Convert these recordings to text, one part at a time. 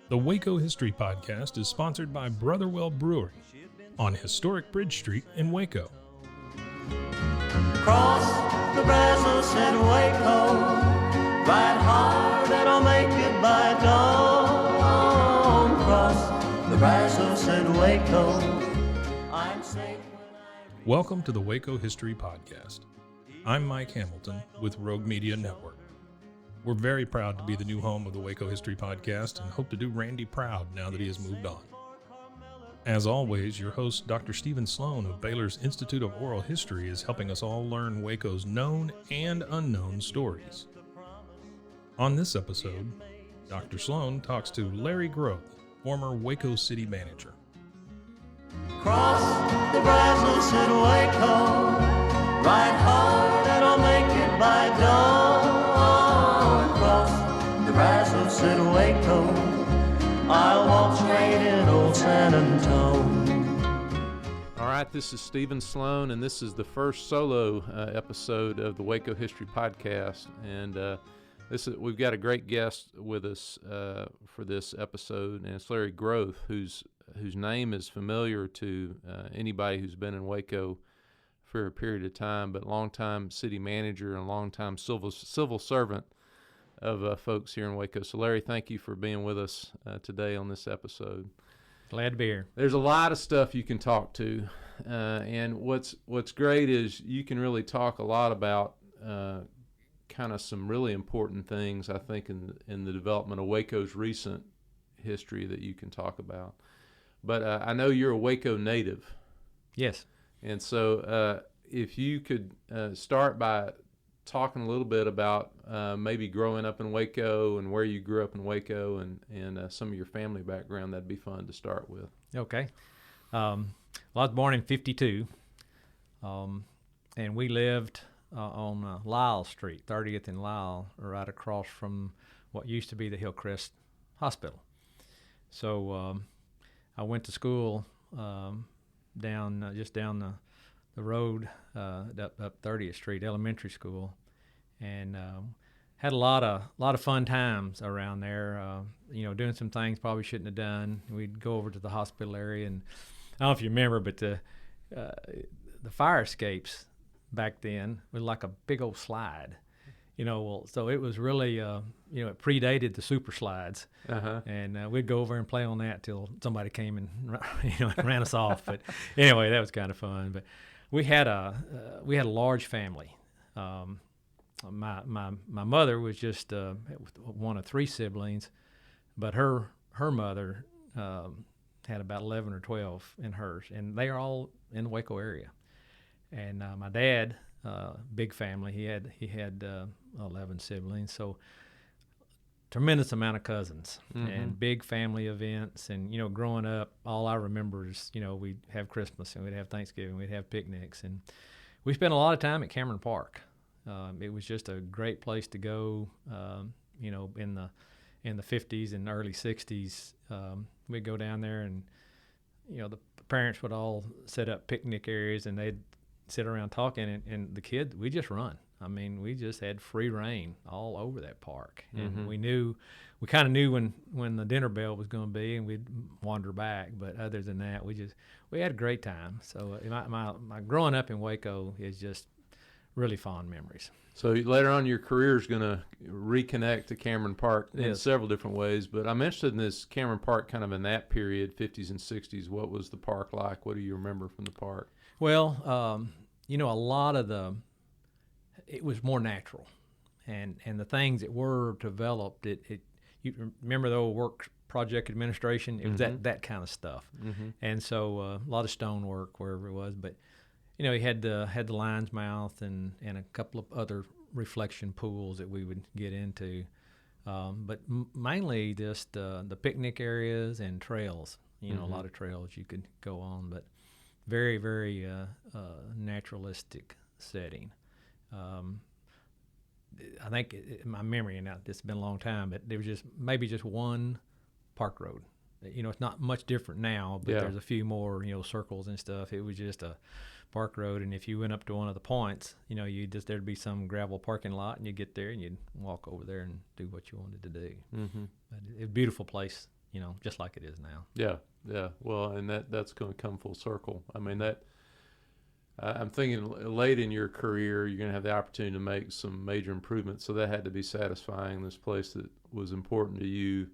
The Waco History Podcast is sponsored by Brotherwell Brewery on Historic Bridge Street in Waco. Cross the Brazos at Waco, ride hard and I'll make it by dawn. Cross the Brazos at Waco, I'm safe when I... Welcome to the Waco History Podcast. I'm Mike Hamilton with Rogue Media Network. We're very proud to be the new home of the Waco History Podcast and hope to do Randy proud now that he has moved on. As always, your host, Dr. Stephen Sloan of Baylor's Institute of Oral History, is helping us all learn Waco's known and unknown stories. On this episode, Dr. Sloan talks to Larry Groth, former Waco City Manager. Cross the Brazos at Waco, ride hard and I'll make it by dawn. Cross the Brazos at Waco, I'll walk straight in old San Antone. All right, this is Stephen Sloan, and this is the first solo episode of the Waco History Podcast. And we've got a great guest with us for this episode, and it's Larry Groth, whose name is familiar to anybody who's been in Waco for a period of time, but longtime city manager and longtime civil servant of folks here in Waco. So, Larry, thank you for being with us today on this episode. Glad to be here. There's a lot of stuff you can talk to, and what's great is you can really talk a lot about kind of some really important things, I think, in the development of Waco's recent history that you can talk about. But I know you're a Waco native. Yes. And so if you could start by talking a little bit about maybe growing up in Waco and where you grew up in Waco and some of your family background, that'd be fun to start with. Okay. Well, I was born in 52, and we lived on Lyle Street, 30th and Lyle, right across from what used to be the Hillcrest Hospital. So I went to school down the road up 30th Street Elementary School, and had a lot of fun times around there. Doing some things probably shouldn't have done. We'd go over to the hospital area, and I don't know if you remember, but the fire escapes back then was like a big old slide. So it was really, it predated the super slides, and we'd go over and play on that till somebody came and ran us off. But anyway, that was kind of fun. But we had a large family. My mother was just one of three siblings, but her mother had about 11 or 12 in hers, and they are all in the Waco area. And my dad, big family, he had 11 siblings, so tremendous amount of cousins and big family events. And growing up, all I remember is we'd have Christmas and we'd have Thanksgiving, we'd have picnics, and we spent a lot of time at Cameron Park. It was just a great place to go. In the 50s and early 60s, we'd go down there, and the parents would all set up picnic areas, and they'd sit around talking, and the kids, we just run. I mean, we just had free reign all over that park, and we kind of knew when the dinner bell was going to be, and we'd wander back. But other than that, we had a great time. So my growing up in Waco is just really fond memories. So later on, your career is going to reconnect to Cameron Park in several different ways. But I'm interested in this Cameron Park kind of in that period, 50s and 60s. What was the park like? What do you remember from the park? Well, a lot of it was more natural, and the things that were developed, you remember the old work project administration? It was that kind of stuff, and so a lot of stonework wherever it was. But you had the Lion's Mouth and a couple of other reflection pools that we would get into, but mainly just the picnic areas and trails. A lot of trails you could go on, but very, very naturalistic setting. I think my memory, and it's been a long time, but there was maybe just one park road. It's not much different now, but there's a few more, circles and stuff. It was just a park road, and if you went up to one of the points, there'd be some gravel parking lot, and you'd get there and you'd walk over there and do what you wanted to do. But it was a beautiful place just like it is now. Yeah, yeah. Well, and that's going to come full circle. I mean, I'm thinking late in your career, you're going to have the opportunity to make some major improvements. So that had to be satisfying. This place that was important to you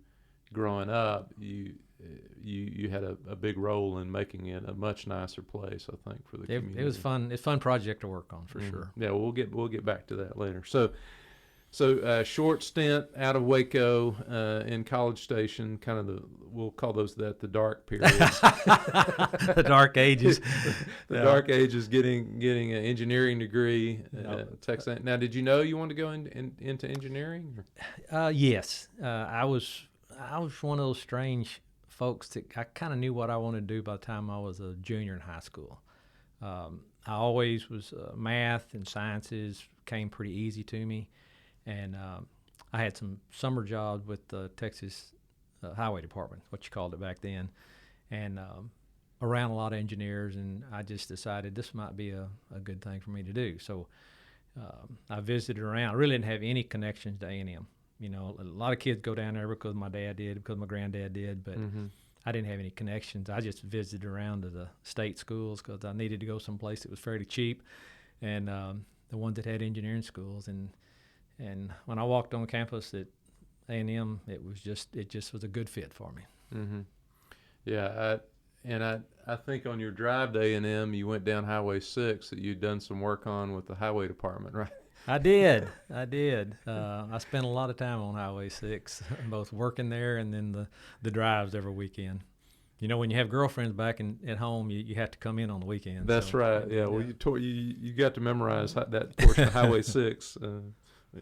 growing up, you had a big role in making it a much nicer place, I think, for the community. It was fun. It's a fun project to work on for sure. Yeah, we'll get back to that later. So short stint out of Waco in College Station, kind of we'll call those the dark periods. The dark ages. Dark ages, getting an engineering degree at Texas. Now, did you know you wanted to go into engineering? Yes. I was one of those strange folks that I kind of knew what I wanted to do by the time I was a junior in high school. I always was math and sciences came pretty easy to me. And I had some summer jobs with the Texas Highway Department, what you called it back then, and around a lot of engineers, and I just decided this might be a good thing for me to do. So I visited around. I really didn't have any connections to A&M. A lot of kids go down there because my dad did, because my granddad did, but I didn't have any connections. I just visited around to the state schools because I needed to go someplace that was fairly cheap, and the ones that had engineering schools. And when I walked on campus at A&M, it just was a good fit for me. Mm-hmm. Yeah, I think on your drive to A&M, you went down Highway 6 that you'd done some work on with the Highway Department, right? I did. I spent a lot of time on Highway 6, both working there and then the drives every weekend. When you have girlfriends back at home, you have to come in on the weekends. That's right. Yeah. Well, you got to memorize that portion of Highway 6.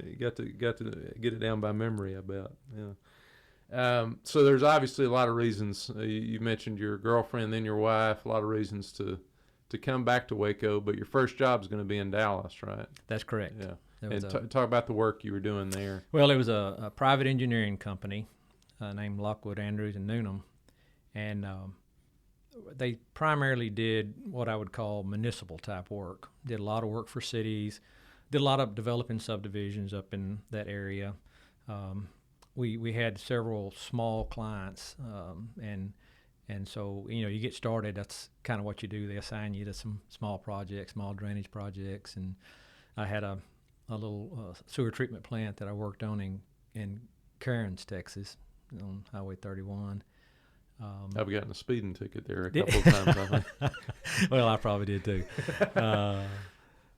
You got to get it down by memory, I bet. Yeah. So there's obviously a lot of reasons. You mentioned your girlfriend, then your wife. A lot of reasons to come back to Waco. But your first job is going to be in Dallas, right? That's correct. Yeah. And talk about the work you were doing there. Well, it was a private engineering company named Lockwood, Andrews, and Noonan, and they primarily did what I would call municipal type work. Did a lot of work for cities. Did a lot of developing subdivisions up in that area. We had several small clients, and so you get started. That's kind of what you do. They assign you to some small projects, small drainage projects, and I had a little sewer treatment plant that I worked on in Cairns, Texas, on Highway 31. I've gotten a speeding ticket there a couple of times, I think. Well, I probably did too.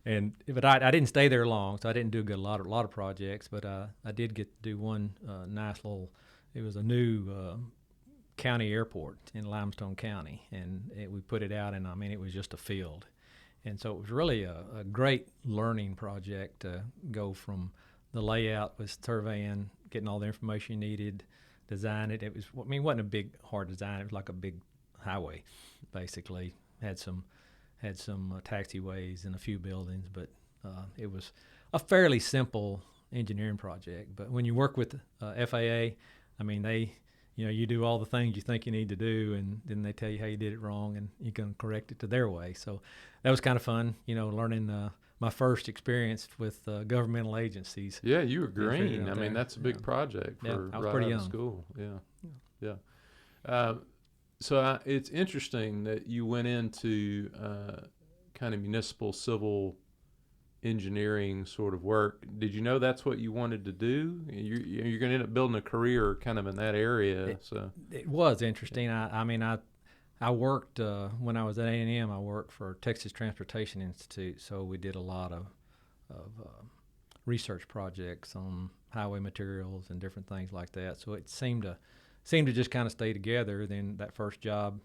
But I didn't stay there long, so I didn't do a lot of projects. But I did get to do one nice little. It was a new county airport in Limestone County, and we put it out, and it was just a field, and so it was really a great learning project to go from the layout with surveying, getting all the information you needed, design it. It wasn't a big hard design. It was like a big highway, basically. Had some taxiways and a few buildings, but it was a fairly simple engineering project. But when you work with FAA, they, you do all the things you think you need to do, and then they tell you how you did it wrong, and you can correct it to their way. So that was kind of fun, learning my first experience with governmental agencies. Yeah, you were green. That's a big project for I was pretty young. School. Yeah. So it's interesting that you went into kind of municipal civil engineering sort of work. Did you know that's what you wanted to do? You're going to end up building a career kind of in that area. It was interesting. I worked when I was at A&M. I worked for Texas Transportation Institute, so we did a lot of research projects on highway materials and different things like that. So it seemed to just kind of stay together. Then that first job,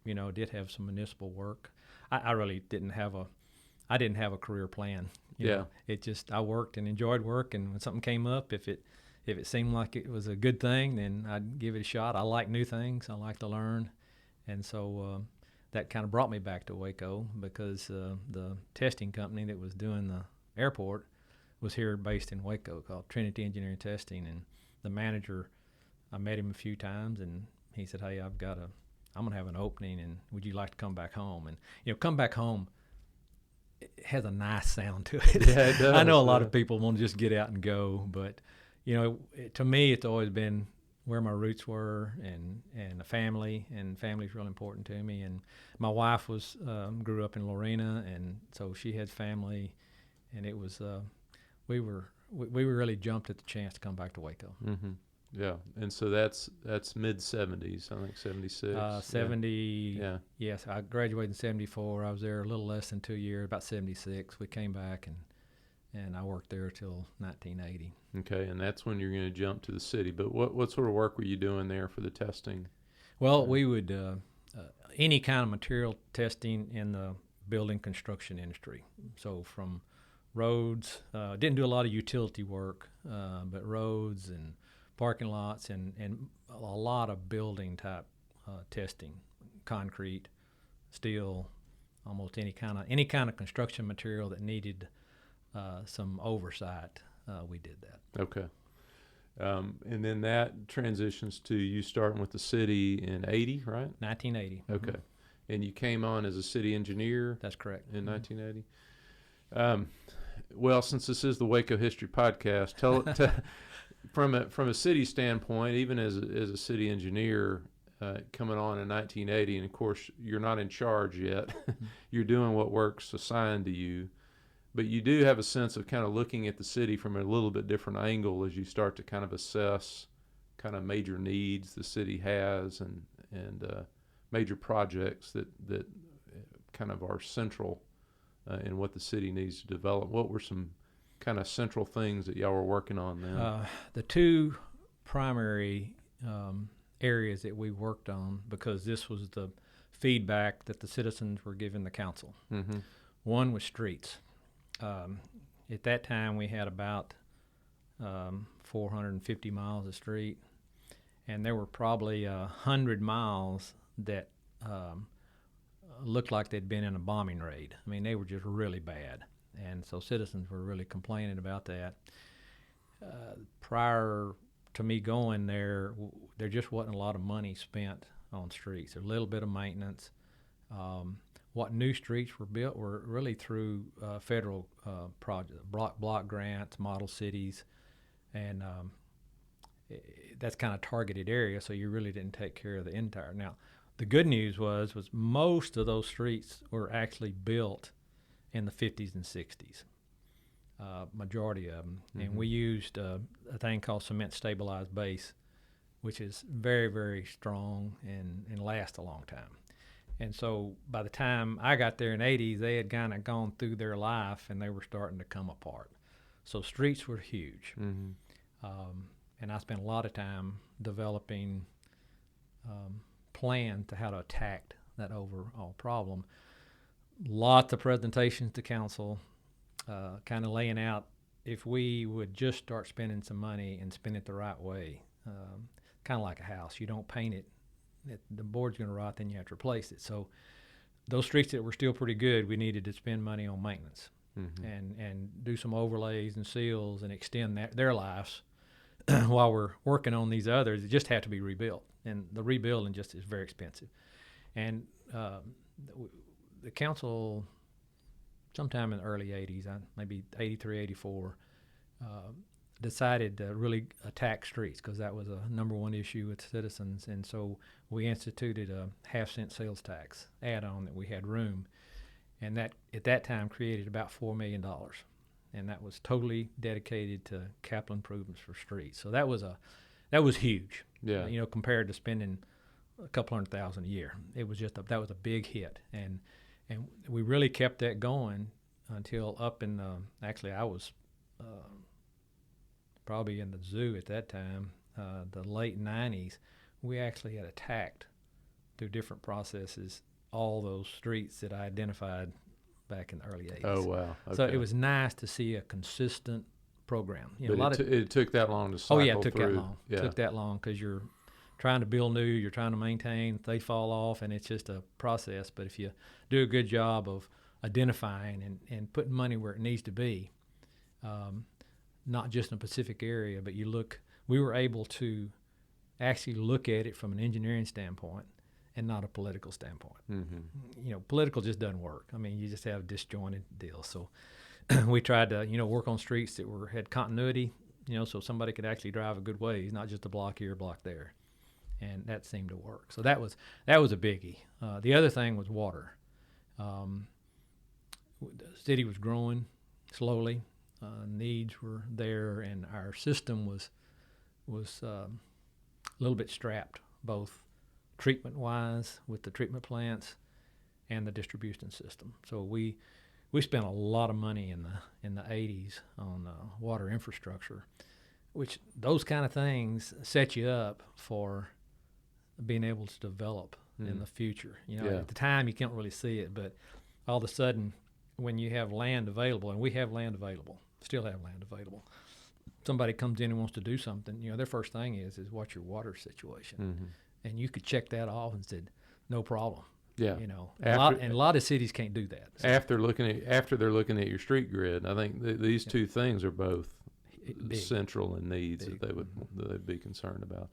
did have some municipal work. I really didn't have a career plan. You know. It just, I worked and enjoyed work, and when something came up, if it seemed like it was a good thing, then I'd give it a shot. I like new things. I like to learn. And so that kind of brought me back to Waco because the testing company that was doing the airport was here based in Waco, called Trinity Engineering Testing. And the manager, I met him a few times, and he said, "Hey, I'm going to have an opening, and would you like to come back home?" And come back home, it has a nice sound to it. Yeah, it does. I know a lot of people want to just get out and go, but to me, it's always been where my roots were, and a family, and family's real important to me. And my wife was grew up in Lorena, and so she had family, and it was we really jumped at the chance to come back to Waco. Mm-hmm. Yeah, and so that's mid 70s, I think 76. 70. Yeah. Yes, I graduated in 74. I was there a little less than 2 years, about 76. We came back, and I worked there till 1980. Okay, and that's when you're going to jump to the city. But what sort of work were you doing there for the testing? Well, we would any kind of material testing in the building construction industry. So from roads, didn't do a lot of utility work, but roads and parking lots and a lot of building type testing, concrete, steel, almost any kind of construction material that needed some oversight. We did that. Okay. And then that transitions to you starting with the city in 80, right? 1980. Okay. Mm-hmm. And you came on as a city engineer? That's correct. In 1980? Well, since this is the Waco History Podcast, from a city standpoint, even as a city engineer coming on in 1980, and of course you're not in charge yet, you're doing what work's assigned to you, but you do have a sense of kind of looking at the city from a little bit different angle as you start to kind of assess kind of major needs the city has and major projects that kind of are central in what the city needs to develop. What were some kind of central things that y'all were working on then? The two primary areas that we worked on, because this was the feedback that the citizens were giving the council. Mm-hmm. One was streets. At that time, we had about 450 miles of street, and there were probably 100 miles that looked like they'd been in a bombing raid. I mean, they were just really bad. And so citizens were really complaining about that. Prior to me going there, there just wasn't a lot of money spent on streets. A little bit of maintenance. What new streets were built were really through federal projects, block grants, model cities, and that's kind of targeted area, so you really didn't take care of the entire. Now, the good news was most of those streets were actually built in the 50s and 60s, majority of them. Mm-hmm. And we used a thing called cement stabilized base, which is very, very strong and lasts a long time. And so by the time I got there in the 80s, they had kind of gone through their life and they were starting to come apart. So streets were huge. Mm-hmm. And I spent a lot of time developing plan to how to attack that overall problem. Lots of presentations to council, kind of laying out if we would just start spending some money and spend it the right way, kind of like a house. You don't paint it, the board's going to rot, then you have to replace it. So those streets that were still pretty good, we needed to spend money on maintenance. Mm-hmm. and do some overlays and seals and extend their lives while we're working on these others. They just have to be rebuilt, and the rebuilding just is very expensive. And the council, sometime in the early 80s, maybe 83, 84, decided to really attack streets because that was a number one issue with citizens. And so we instituted a half-cent sales tax add-on that we had room. And that, at that time, created about $4 million. And that was totally dedicated to capital improvements for streets. So that was huge. Yeah. Compared to spending a couple $100,000 a year. It was that was a big hit. And we really kept that going until up in actually I was probably in the zoo at that time, the late 90s. We actually had attacked through different processes all those streets that I identified back in the early 80s. Oh, wow. Okay. So it was nice to see a consistent program. It took that long to cycle through. Oh, yeah, it took that long. Yeah. It took that long because you're trying to build new, you're trying to maintain, they fall off, and it's just a process. But if you do a good job of identifying and putting money where it needs to be, not just in a specific area, but we were able to actually look at it from an engineering standpoint and not a political standpoint. Mm-hmm. Political just doesn't work. I mean, you just have disjointed deals. So we tried to, work on streets that had continuity so somebody could actually drive a good ways, not just a block here, a block there. And that seemed to work. So that was a biggie. The other thing was water. The city was growing slowly. Needs were there, and our system was a little bit strapped, both treatment-wise with the treatment plants and the distribution system. So we spent a lot of money in the 80s on water infrastructure, which those kind of things set you up for being able to develop in the future. At the time you can't really see it, but all of a sudden when you have land available, and we have land available, still have land available, somebody comes in and wants to do something, their first thing is what's your water situation? And you could check that off and said, no problem. Yeah. A lot of cities can't do that. So. After they're looking at your street grid, I think these two things are both big, central in needs big. that they'd be concerned about.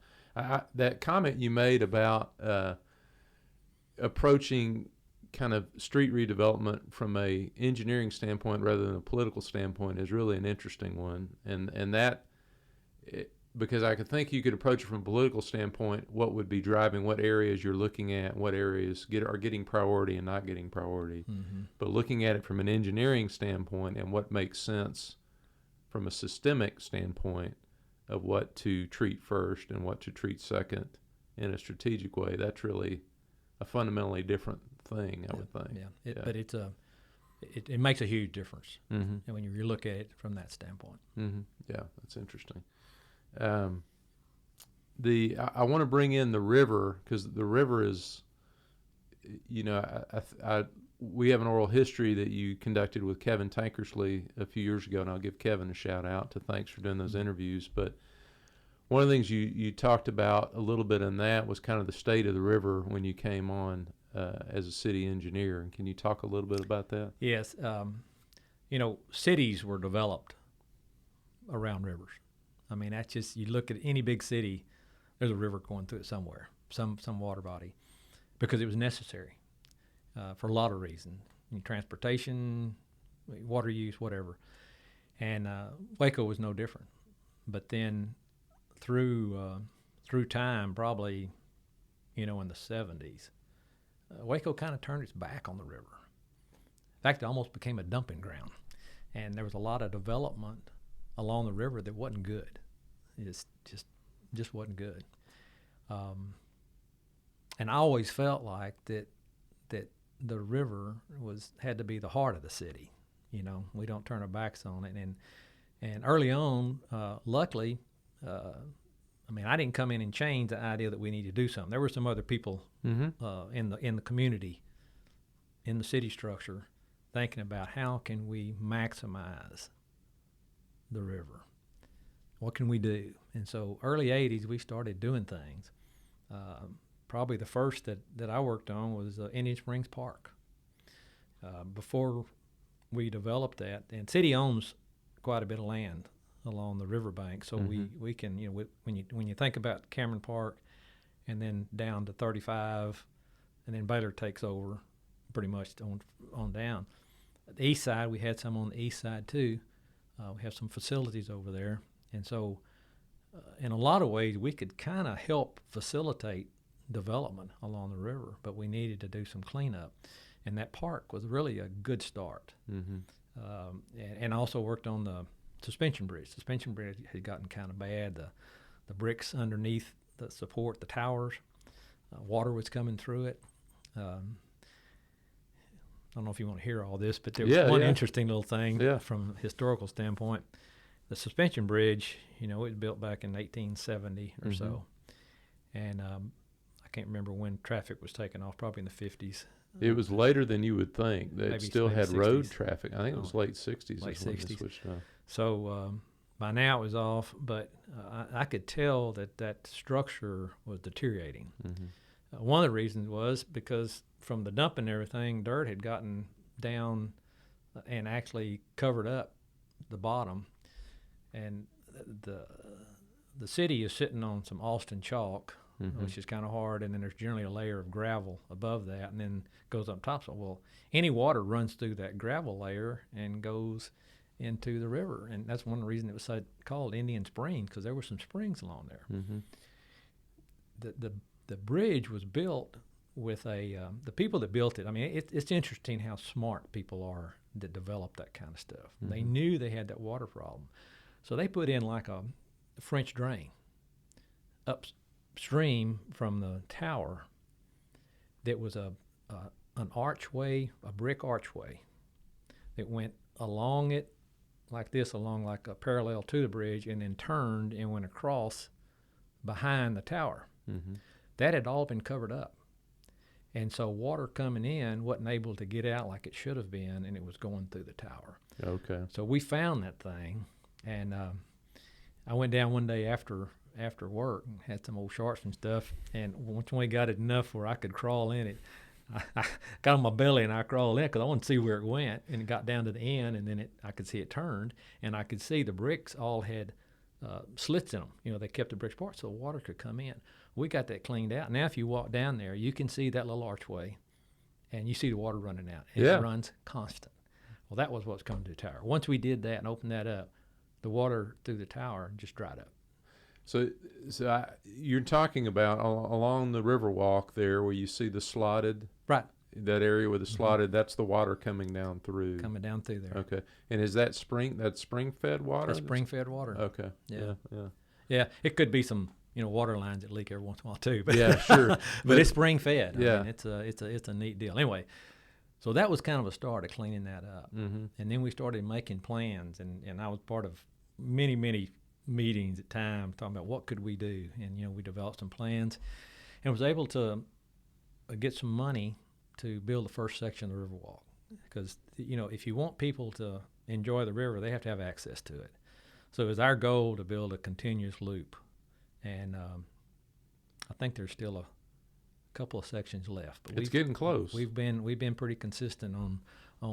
That comment you made about approaching kind of street redevelopment from a engineering standpoint rather than a political standpoint is really an interesting one, and that. Because I could think you could approach it from a political standpoint, what would be driving, what areas you're looking at, what areas are getting priority and not getting priority. But looking at it from an engineering standpoint and what makes sense from a systemic standpoint of what to treat first and what to treat second in a strategic way, that's really a fundamentally different thing, I would think. But it makes a huge difference and when you look at it from that standpoint. Yeah, that's interesting. I want to bring in the river, because the river is, we have an oral history that you conducted with Kevin Tankersley a few years ago, and I'll give Kevin a shout out to thanks for doing those interviews. But one of the things you talked about a little bit in that was kind of the state of the river when you came on as a city engineer. And can you talk a little bit about that? Yes. Cities were developed around rivers. I mean, that's just, you look at any big city, there's a river going through it somewhere, some water body, because it was necessary for a lot of reasons, transportation, water use, whatever. And Waco was no different. But then through time, probably, in the 70s, Waco kind of turned its back on the river. In fact, it almost became a dumping ground. And there was a lot of development along the river that wasn't good. It just wasn't good. And I always felt like that the river had to be the heart of the city. We don't turn our backs on it. And early on, luckily, I didn't come in and change the idea that we need to do something. There were some other people in the community, in the city structure, thinking about how can we maximize the river. What can we do? And so early 80s, we started doing things. Probably the first that I worked on was Indian Springs Park. Before we developed that, and city owns quite a bit of land along the riverbank, so we can, when you think about Cameron Park and then down to 35, and then Baylor takes over pretty much on down. The east side, we had some on the east side too. We have some facilities over there. And so in a lot of ways, we could kind of help facilitate development along the river, but we needed to do some cleanup. And that park was really a good start. And also worked on the suspension bridge. Suspension bridge had gotten kind of bad. The bricks underneath the support, the towers, water was coming through it. I don't know if you want to hear all this, but there was one interesting little thing from a historical standpoint. The suspension bridge, it was built back in 1870 or so. And I can't remember when traffic was taken off, probably in the 50s. It was later than you would think. They still had 60s. Road traffic. I think it was late 60s. Late when 60s. they switched off. So by now it was off, but I could tell that structure was deteriorating. One of the reasons was because from the dump and everything, dirt had gotten down and actually covered up the bottom. And the city is sitting on some Austin chalk, which is kind of hard, and then there's generally a layer of gravel above that, and then goes up top. So, well, any water runs through that gravel layer and goes into the river, and that's one of the reasons it was so called Indian Springs, because there were some springs along there. Mm-hmm. The bridge was built with the people that built it. I mean, it's interesting how smart people are that develop that kind of stuff. Mm-hmm. They knew they had that water problem, so they put in like a French drain upstream from the tower that was an archway, a brick archway that went along it like this, along like a parallel to the bridge, and then turned and went across behind the tower. Mm-hmm. That had all been covered up. And so water coming in wasn't able to get out like it should have been, and it was going through the tower. Okay. So we found that thing, and I went down one day after work and had some old sharks and stuff, and once we got it enough where I could crawl in it, I got on my belly and I crawled in because I wanted to see where it went, and it got down to the end, and then I could see it turned, and I could see the bricks all had slits in them. You know, they kept the bricks apart so water could come in. We got that cleaned out. Now if you walk down there, you can see that little archway, and you see the water running out. And Yeah. It runs constant. Well, that was what's coming to the tower. Once we did that and opened that up, the water through the tower just dried up. So you're talking about along the river walk there where you see the slotted, Right. that area with the slotted, that's the water coming down through. Coming down through there. Okay. And is that spring-fed water? That's spring-fed water. Okay. Yeah. Yeah. Yeah, it could be some water lines that leak every once in a while too. But Yeah, sure. but it's spring-fed. Yeah. I mean, it's a neat deal. Anyway, so that was kind of a start of cleaning that up. Mm-hmm. And then we started making plans, and I was part of many meetings at times talking about what could we do, and we developed some plans, and was able to get some money to build the first section of the Riverwalk, because if you want people to enjoy the river, they have to have access to it. So it was our goal to build a continuous loop, and I think there's still a couple of sections left. But It's getting close. We've been pretty consistent on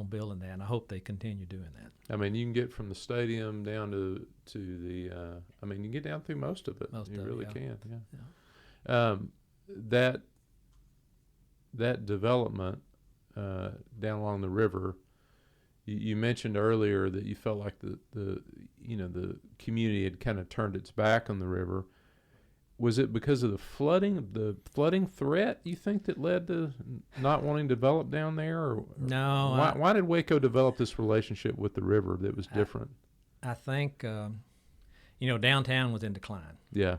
building that, and I hope they continue doing that. I mean, you can get from the stadium down to the. I mean, you can get down through most of it. You really can. Yeah. That development down along the river. You mentioned earlier that you felt like the community had kind of turned its back on the river. Was it because of the flooding threat, you think, that led to not wanting to develop down there? Or No. Why did Waco develop this relationship with the river that was different? I think, downtown was in decline. Yeah.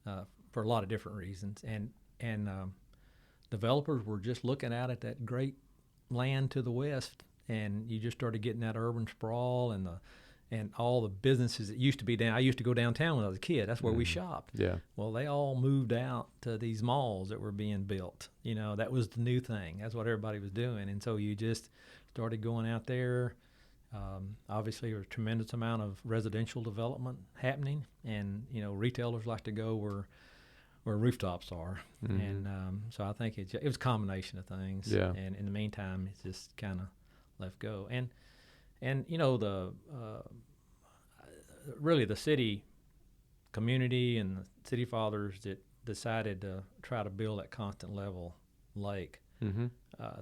For a lot of different reasons. And developers were just looking out at that great land to the west, and you just started getting that urban sprawl and all the businesses that used to be down. I used to go downtown when I was a kid. That's where we shopped. Yeah. Well, they all moved out to these malls that were being built. That was the new thing. That's what everybody was doing. And so you just started going out there. Obviously, there was a tremendous amount of residential development happening, and retailers like to go where rooftops are. Mm-hmm. And so I think it was a combination of things. Yeah. And in the meantime, it's just kind of left go. And really the city community and the city fathers that decided to try to build that constant level lake, Mm-hmm.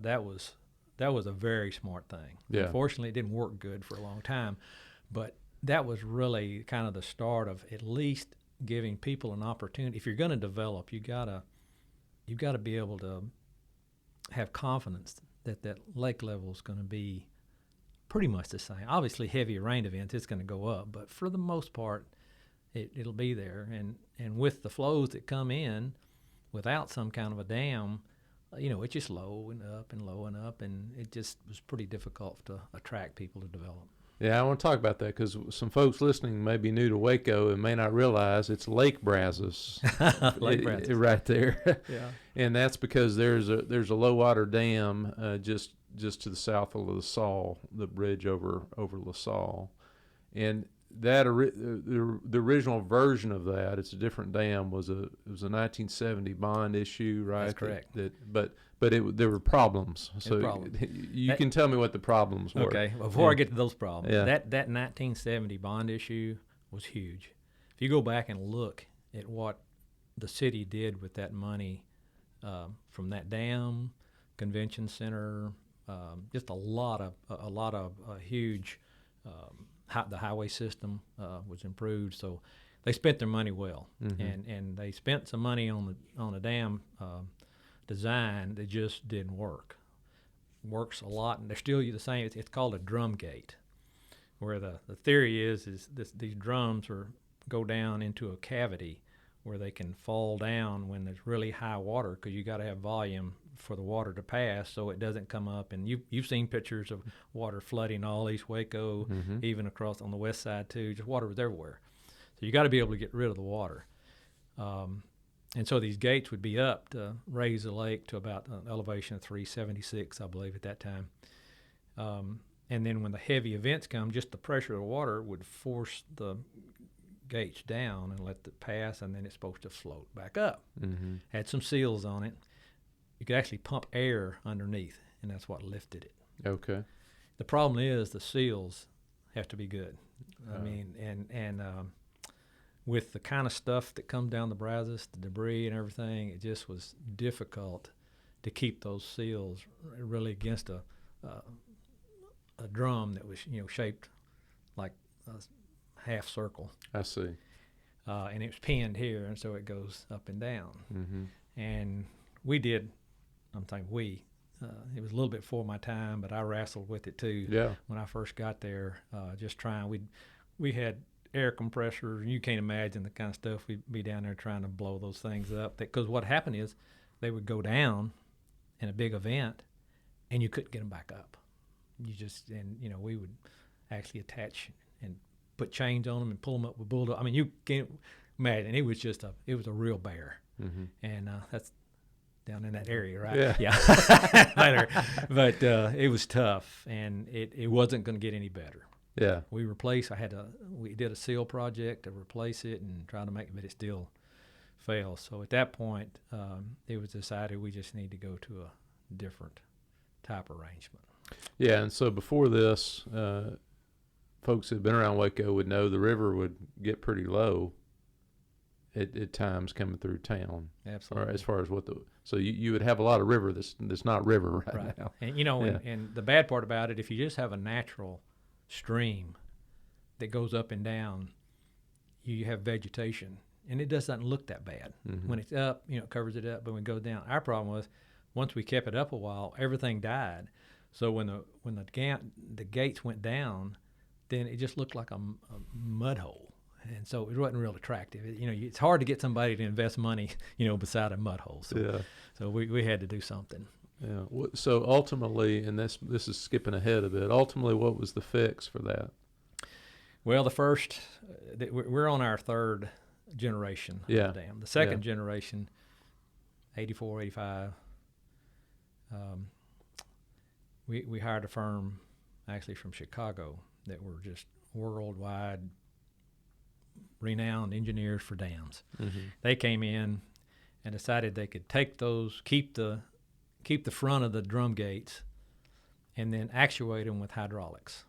that was a very smart thing. Yeah. Unfortunately, it didn't work good for a long time, but that was really kind of the start of at least giving people an opportunity. If you're going to develop, you gotta be able to have confidence that lake level is going to be pretty much the same. Obviously, heavier rain events, it's going to go up, but for the most part, it'll be there. And with the flows that come in, without some kind of a dam, it's just low and up and low and up, and it just was pretty difficult to attract people to develop. Yeah, I want to talk about that because some folks listening may be new to Waco and may not realize it's Lake Brazos, Lake Brazos. right there. Yeah. And that's because there's a low water dam just to the south of La Salle, the bridge over La Salle, and that the original version of that, it's a different dam, was a 1970 bond issue, right? That's correct. But there were problems. So problems. you can tell me what the problems were. Okay, before I get to those problems, Yeah. that 1970 bond issue was huge. If you go back and look at what the city did with that money, from that dam, convention center, just a lot of huge the highway system was improved. So they spent their money well, and they spent some money on the dam design that just didn't work. Works a lot, and they're still the same. It's called a drum gate, where the theory is these drums go down into a cavity where they can fall down when there's really high water, because you got to have volume for the water to pass so it doesn't come up. And you've seen pictures of water flooding all East Waco, even across on the west side too. Just water was everywhere. So you got to be able to get rid of the water. And so these gates would be up to raise the lake to about an elevation of 376, I believe, at that time. And then when the heavy events come, just the pressure of the water would force the gates down and let it pass, and then it's supposed to float back up. Had some seals on it. You could actually pump air underneath, and that's what lifted it. Okay. The problem is the seals have to be good. I mean, and with the kind of stuff that comes down the Brazos, the debris and everything, it just was difficult to keep those seals really against a drum that was shaped like a half circle. I see. And it was pinned here, and so it goes up and down. And we did, I'm thinking it was a little bit before my time, but I wrestled with it too. Yeah. When I first got there, just trying, we had air compressors, and you can't imagine the kind of stuff we'd be down there trying to blow those things up. Because what happened is they would go down in a big event, and you couldn't get them back up. We would actually attach and put chains on them and pull them up with bulldogs. I mean, you can't imagine. It was a real bear. And that's down in that area, right? Yeah. Later. But it was tough, and it wasn't going to get any better. Yeah. We did a seal project to replace it and try to make it, but it still failed. So at that point, it was decided we just need to go to a different type arrangement. Yeah, and so before this, folks who've been around Waco would know the river would get pretty low at times coming through town. Absolutely. Or as far as so you would have a lot of river that's not river right now. And and the bad part about it, if you just have a natural stream that goes up and down, you have vegetation, and it doesn't look that bad. When it's up, it covers it up, but when it goes down, our problem was once we kept it up a while, everything died. So when the gates went down, then it just looked like a mud hole, and so it wasn't real attractive. It's hard to get somebody to invest money, beside a mud hole. So we had to do something. Yeah. So ultimately, and this is skipping ahead a bit. Ultimately, what was the fix for that? Well, the first, we're on our third generation of the dam. The second generation, 84, 85. We hired a firm actually from Chicago that were just worldwide renowned engineers for dams. They came in and decided they could take those, keep the front of the drum gates, and then actuate them with hydraulics.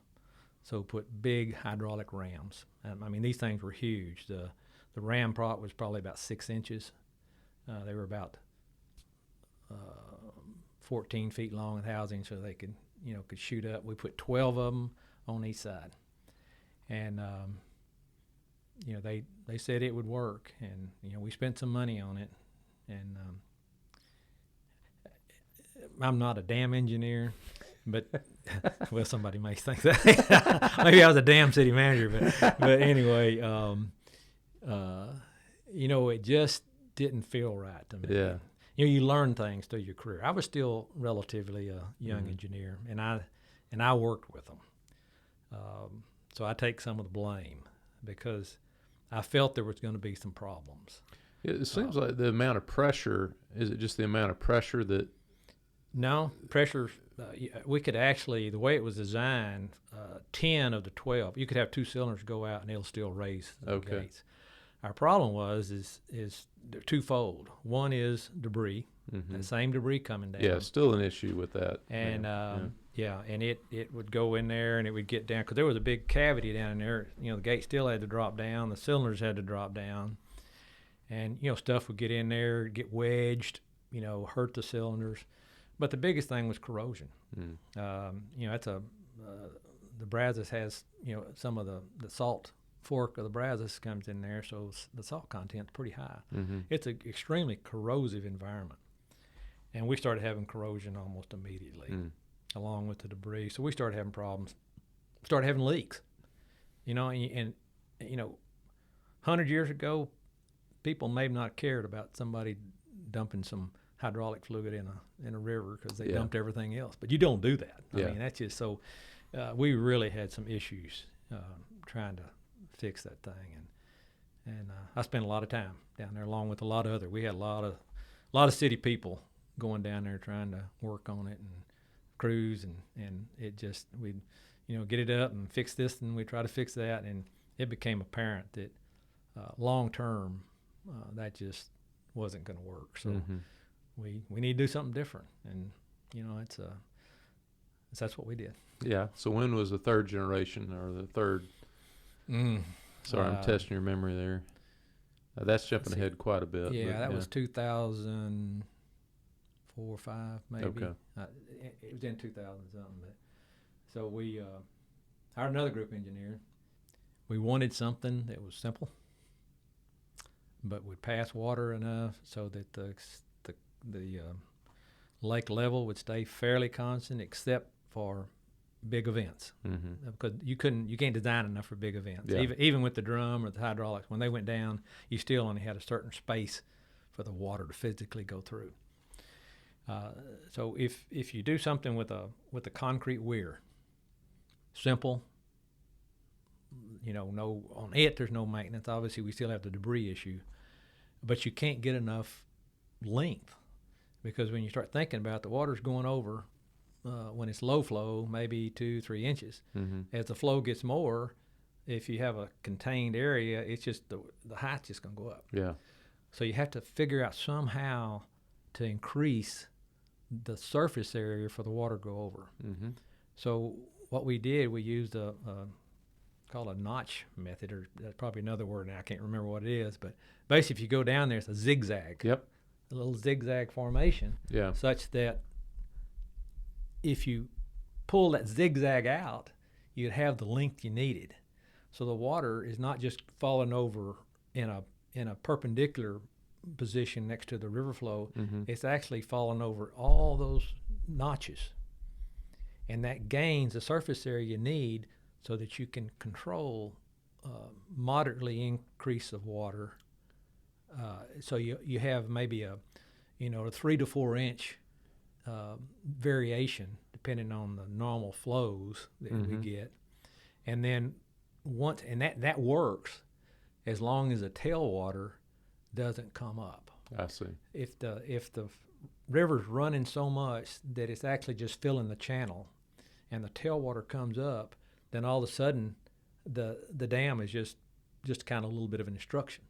So put big hydraulic rams. I mean, these things were huge. The ram prop was probably about 6 inches. They were about 14 feet long in housing, so they could shoot up. We put 12 of them on each side, and they said it would work, and we spent some money on it, and I'm not a dam engineer, but well, somebody may think that. Maybe I was a dam city manager, but anyway, it just didn't feel right to me. Yeah. You learn things through your career. I was still relatively a young engineer, and I worked with them. So I take some of the blame because I felt there was going to be some problems. It seems like the amount of pressure, is it just the amount of pressure that? No, pressure, we could actually, the way it was designed, 10 of the 12, you could have 2 cylinders go out and it'll still raise the gates. Our problem is they're twofold. One is debris, that same debris coming down. Yeah, still an issue with that. And and it would go in there and it would get down because there was a big cavity down in there. The gate still had to drop down, the cylinders had to drop down, and stuff would get in there, get wedged, hurt the cylinders. But the biggest thing was corrosion. That's the the Brazos has, some of the salt fork of the Brazos comes in there, so the salt content's pretty high. Mm-hmm. It's an extremely corrosive environment. And we started having corrosion almost immediately, along with the debris. So we started having problems, started having leaks. And 100 years ago, people may have not cared about somebody dumping some hydraulic fluid in a river because they dumped everything else. But you don't do that. I mean, that's just so. We really had some issues trying to fix that thing, and I spent a lot of time down there, along with a lot of other. We had a lot of city people going down there trying to work on it, and crews, and it just we'd get it up and fix this, and we try to fix that, and it became apparent that long term that just wasn't going to work. So we need to do something different, and that's what we did. Yeah. So when was the third generation or the third? Sorry, I'm testing your memory there. That's jumping ahead quite a bit. Yeah, that was 2004 or 5 maybe. Okay. It was in 2000 something. But so we hired another group engineer. We wanted something that was simple, but would pass water enough so that the lake level would stay fairly constant, except for big events, because you can't design enough for big events. Yeah. Even with the drum or the hydraulics, when they went down, you still only had a certain space for the water to physically go through. So if you do something with a concrete weir, simple, no on it, there's no maintenance. Obviously, we still have the debris issue, but you can't get enough length, because when you start thinking about it, the water's going over. When it's low flow, maybe 2-3 inches. As the flow gets more, if you have a contained area, it's just the height's just going to go up. Yeah. So you have to figure out somehow to increase the surface area for the water to go over. So what we did, we used called a notch method, or that's probably another word, and I can't remember what it is. But basically, if you go down there, it's a zigzag. Yep. A little zigzag formation. Yeah. Such that if you pull that zigzag out, you'd have the length you needed. So the water is not just falling over in a perpendicular position next to the river flow. It's actually falling over all those notches. And that gains the surface area you need so that you can control moderately increase of water. So you have maybe a 3 to 4 inch variation depending on the normal flows that we get, and then that works as long as the tailwater doesn't come up. I see. If the river's running so much that it's actually just filling the channel, and the tailwater comes up, then all of a sudden the dam is just kind of a little bit of an obstruction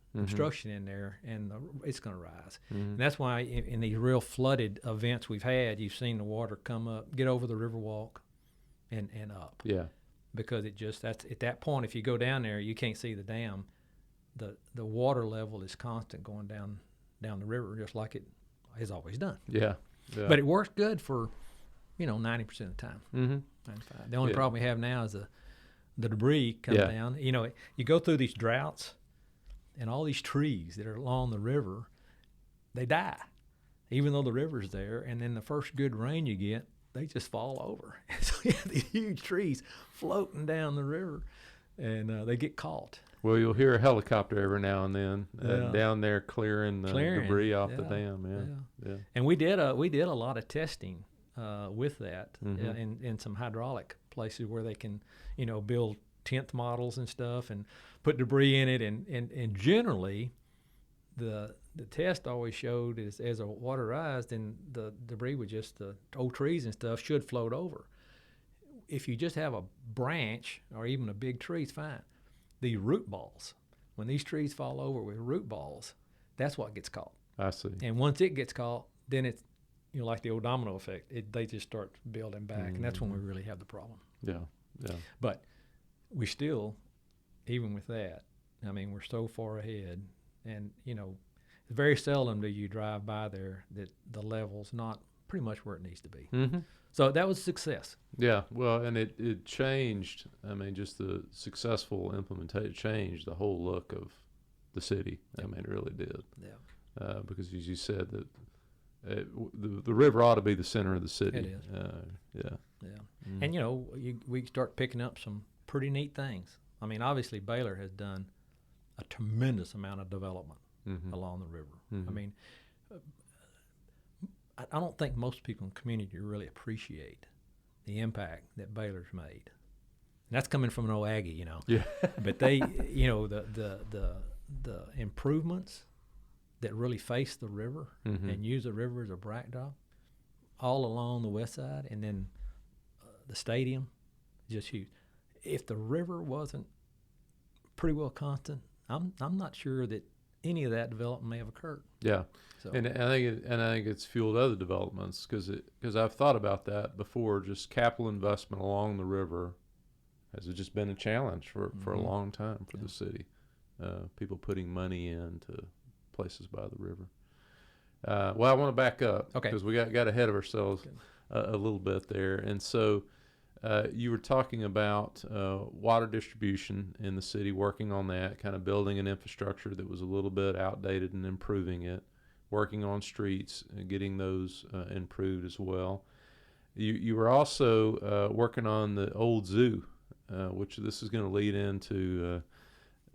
in there, and it's going to rise. And that's why in these real flooded events we've had, you've seen the water come up, get over the river walk, and up. Yeah. Because that's at that point, if you go down there, you can't see the dam. The water level is constant going down the river, just like it has always done. Yeah. But it works good for 90% of the time. The only problem we have now is the debris comes down. You go through these droughts, and all these trees that are along the river, they die, even though the river's there. And then the first good rain you get, they just fall over. So you have these huge trees floating down the river, and they get caught. Well, you'll hear a helicopter every now and then down there clearing the debris off the dam. Yeah. And we did a lot of testing with that in some hydraulic places where they can build 10th models and stuff and put debris in it, and generally the test always showed as the water rises, then the debris with just the old trees and stuff should float over. If you just have a branch or even a big tree, it's fine. The root balls, when these trees fall over with root balls, that's what gets caught. I see. And once it gets caught, then it's like the old domino effect. They just start building back, and that's when we really have the problem. Yeah. But we still, even with that, we're so far ahead, and very seldom do you drive by there that the level's not pretty much where it needs to be. Mm-hmm. So that was a success. Yeah, well, and it changed. I mean, just the successful implementation changed the whole look of the city. I mean, it really did. Yeah. Because as you said, that the river ought to be the center of the city. It is. Yeah. Yeah. And, we start picking up some pretty neat things. I mean, obviously, Baylor has done a tremendous amount of development along the river. Mm-hmm. I mean, I don't think most people in the community really appreciate the impact that Baylor's made. And that's coming from an old Aggie, Yeah. But they, the improvements that really face the river and use the river as a backdrop all along the west side, and then the stadium, just huge. If the river wasn't pretty well constant, I'm not sure that any of that development may have occurred. Yeah. So. And I think it's fueled other developments because I've thought about that before. Just capital investment along the river has just been a challenge for a long time for the city. People putting money into places by the river. Well, I want to back up because we got ahead of ourselves a little bit there. And so you were talking about water distribution in the city, working on that, kind of building an infrastructure that was a little bit outdated and improving it, working on streets and getting those improved as well. You were also working on the old zoo, which this is going to lead into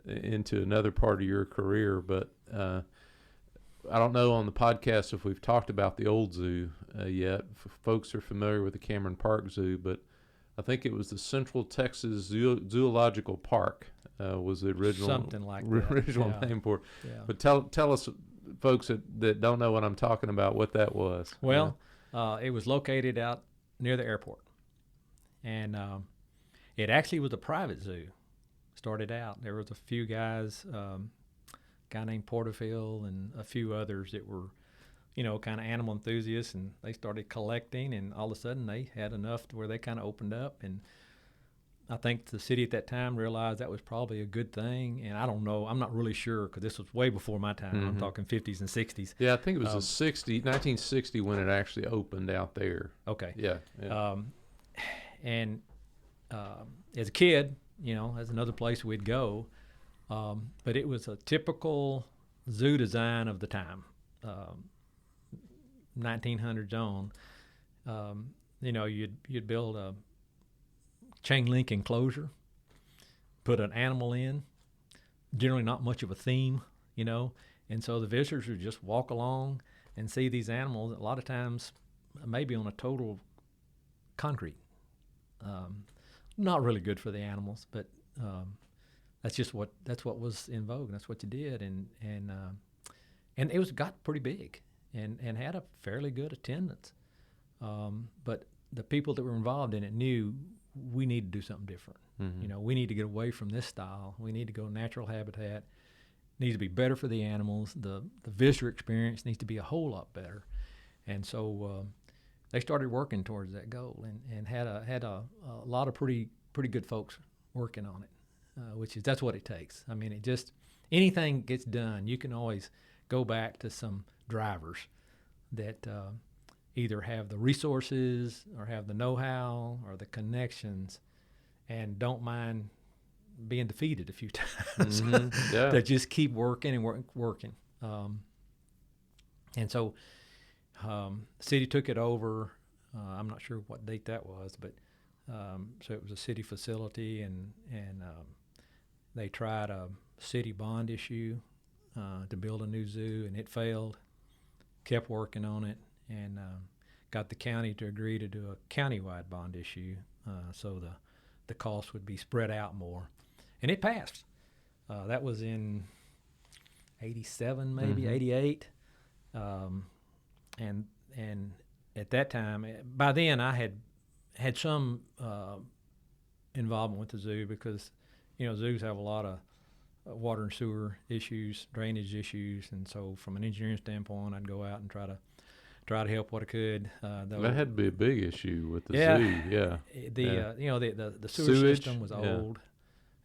another part of your career, but I don't know on the podcast if we've talked about the old zoo yet. Folks are familiar with the Cameron Park Zoo, but I think it was the Central Texas Zoological Park was the original something like that. Name for it. Yeah. But tell us, folks that don't know what I'm talking about, what that was. Well, it was located out near the airport, and it actually was a private zoo. Started out, there was a few guys, a guy named Porterfield and a few others that were, kind of animal enthusiasts, and they started collecting, and all of a sudden they had enough to where they kind of opened up. And I think the city at that time realized that was probably a good thing. And I don't know, I'm not really sure because this was way before my time. I'm talking 50s and 60s. Yeah, I think it was 1960 when it actually opened out there. Okay. Yeah. And as a kid, that's another place we'd go. But it was a typical zoo design of the time, 1900s on. You'd build a chain link enclosure, put an animal in, generally not much of a theme, and so the visitors would just walk along and see these animals, a lot of times maybe on a total concrete. Not really good for the animals, but that's what was in vogue. That's what you did, and it got pretty big, and had a fairly good attendance. But the people that were involved in it knew we need to do something different. We need to get away from this style. We need to go natural habitat. It needs to be better for the animals. The visitor experience needs to be a whole lot better, and so. They started working towards that goal, and had a lot of pretty good folks working on it, that's what it takes. I mean, anything gets done, you can always go back to some drivers that either have the resources or have the know-how or the connections, and don't mind being defeated a few times. That just keep working and working. And so. The city took it over. I'm not sure what date that was, but so it was a city facility, and they tried a city bond issue to build a new zoo, and it failed. Kept working on it, and got the county to agree to do a countywide bond issue, so the cost would be spread out more, and it passed. That was in '87, maybe '88. And at that time, by then I had some involvement with the zoo because, zoos have a lot of water and sewer issues, drainage issues, and so from an engineering standpoint, I'd go out and try to help what I could. That had to be a big issue with the zoo. Yeah. The sewer system was old,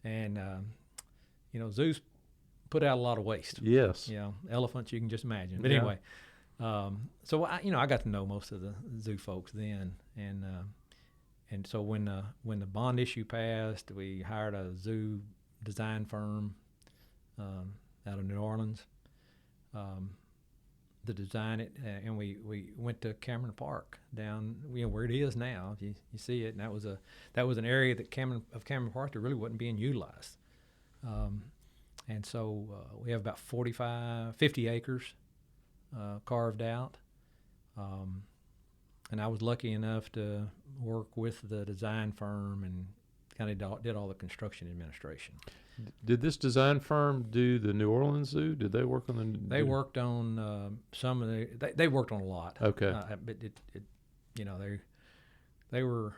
and zoos put out a lot of waste. Yes. Elephants, you can just imagine. But anyway. So I got to know most of the zoo folks then, and so when the bond issue passed, we hired a zoo design firm out of New Orleans to design it, and we went to Cameron Park down where it is now. If you see it, and that was an area that Cameron Park that really wasn't being utilized, and so we have about 50 acres carved out, and I was lucky enough to work with the design firm and kind of did all the construction administration. Did this design firm do the New Orleans Zoo? Did they work on the? They worked on some of the. They worked on a lot. Okay. But they were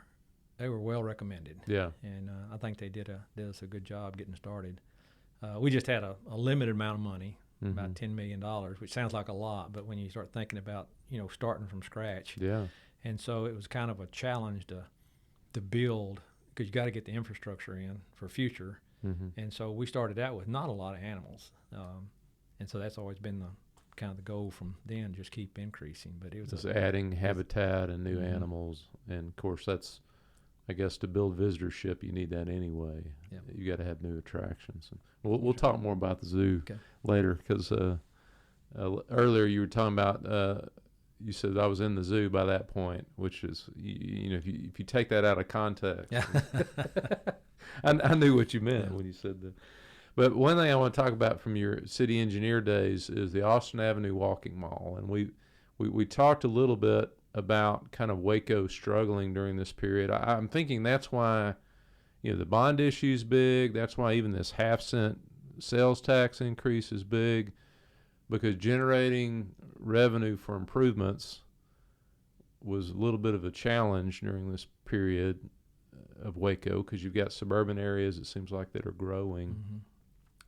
well recommended. Yeah. And I think they did us a good job getting started. We just had a limited amount of money, about $10 million, which sounds like a lot, but when you start thinking about starting from scratch. Yeah. And so it was kind of a challenge to build, because you got to get the infrastructure in for future. And so we started out with not a lot of animals, and so that's always been the kind of the goal from then, just keep increasing. But it was just adding habitat and new animals, and of course that's, I guess, to build visitorship you need that anyway. Yeah. You got to have new attractions. We'll talk more about the zoo later, because earlier you were talking about. You said I was in the zoo by that point, which is, if you take that out of context. Yeah. I knew what you meant when you said that. But one thing I want to talk about from your city engineer days is the Austin Avenue Walking Mall. And we talked a little bit about kind of Waco struggling during this period. I'm thinking that's why, the bond issue is big. That's why even this half-cent sales tax increase is big, because generating revenue for improvements was a little bit of a challenge during this period of Waco, because you've got suburban areas, it seems like, that are growing,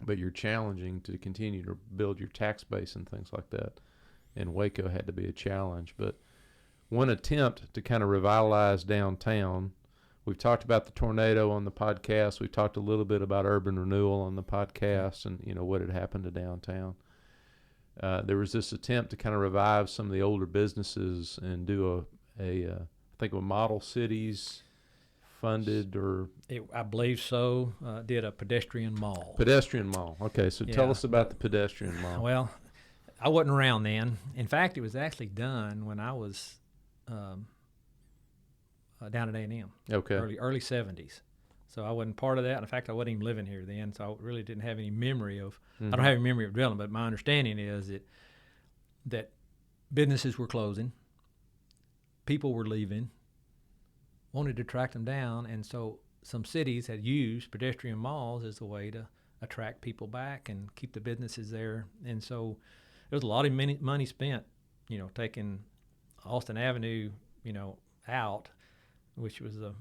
but you're challenging to continue to build your tax base and things like that. And Waco had to be a challenge. But one attempt to kind of revitalize downtown, we've talked about the tornado on the podcast. We've talked a little bit about urban renewal on the podcast, and what had happened to downtown. There was this attempt to kind of revive some of the older businesses and do I think a model cities funded, or I believe so. Did a pedestrian mall. Okay, so tell us about the pedestrian mall. Well, I wasn't around then. In fact, it was actually done when I was down at A&M. Okay. Early 70s. So I wasn't part of that. In fact, I wasn't even living here then, so I really didn't have any memory of. I don't have any memory of drilling, but my understanding is that businesses were closing, people were leaving, wanted to track them down, and so some cities had used pedestrian malls as a way to attract people back and keep the businesses there. And so there was a lot of money spent, taking Austin Avenue, out, which was a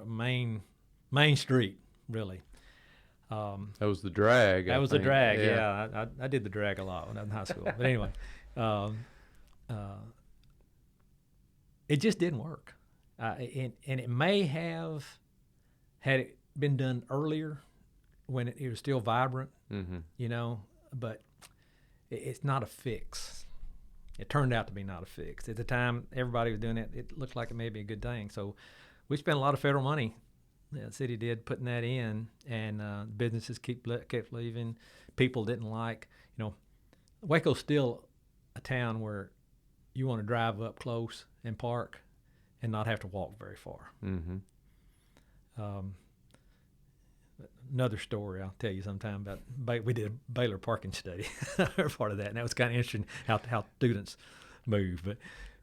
main street, really. That was the drag. That was the drag, yeah. I did the drag a lot when I was in high school. But anyway, it just didn't work. And it may have, had it been done earlier when it was still vibrant, but it's not a fix. It turned out to be not a fix. At the time everybody was doing it, it looked like it may be a good thing. So we spent a lot of federal money, the city did, putting that in, and businesses kept leaving. People didn't like, Waco's still a town where you want to drive up close and park and not have to walk very far. Another story I'll tell you sometime about, we did a Baylor parking study, part of that, and that was kind of interesting how students move. But